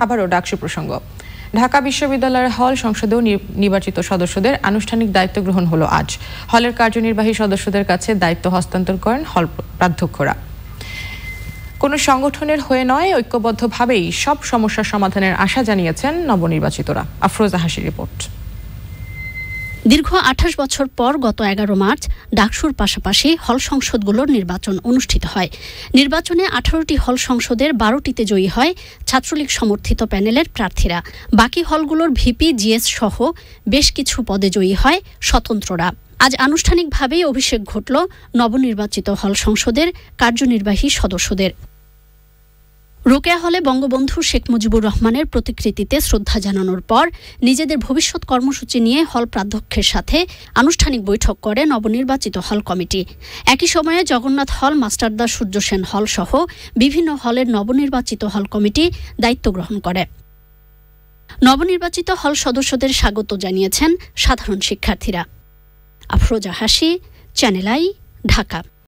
আবারও ডাকসু প্রসঙ্গ। ঢাকা বিশ্ববিদ্যালয়ের হল সংসদেও নির্বাচিত সদস্যদের আনুষ্ঠানিক দায়িত্ব গ্রহণ হলো আজ। হলের কার্যনির্বাহী সদস্যদের কাছে দায়িত্ব হস্তান্তর করেন হল প্রাধ্যক্ষরা। কোনো সংগঠনের হয়ে নয়, ঐক্যবদ্ধভাবেই সব সমস্যার সমাধানের আশা জানিয়েছেন নবনির্বাচিতরা। আফরোজা হাসির রিপোর্ট। দীর্ঘ ২৮ বছর পর গত ১১ মার্চ ডাকসুর পাশাপাশি হল সংসদগুলোর নির্বাচন অনুষ্ঠিত হয়। নির্বাচনে ১৮টি হল সংসদের ১২টিতে জয়ী হয় ছাত্রলীগ সমর্থিত প্যানেলের প্রার্থীরা। বাকি হলগুলোর ভিপি, জিএস সহ বেশ কিছু পদে জয়ী হয় স্বতন্ত্ররা। আজ আনুষ্ঠানিকভাবেই অভিষেক ঘটল নবনির্বাচিত হল সংসদের কার্যনির্বাহী সদস্যদের। রোকেয়া হলে বঙ্গবন্ধু শেখ মুজিবুর রহমানের প্রতিকৃতিতে শ্রদ্ধা জানানোর পর নিজেদের ভবিষ্যৎ কর্মসূচি নিয়ে হল প্রাধ্যক্ষের সাথে আনুষ্ঠানিক বৈঠক করে নবনির্বাচিত হল কমিটি। একই সময়ে জগন্নাথ হল, মাস্টারদা সূর্য সেন হল সহ বিভিন্ন হলের নবনির্বাচিত হল কমিটি দায়িত্ব গ্রহণ করে। নবনির্বাচিত হল সদস্যদের স্বাগত জানিয়েছেন সাধারণ শিক্ষার্থীরা। আফরোজা হাসি, চ্যানেল আই, ঢাকা।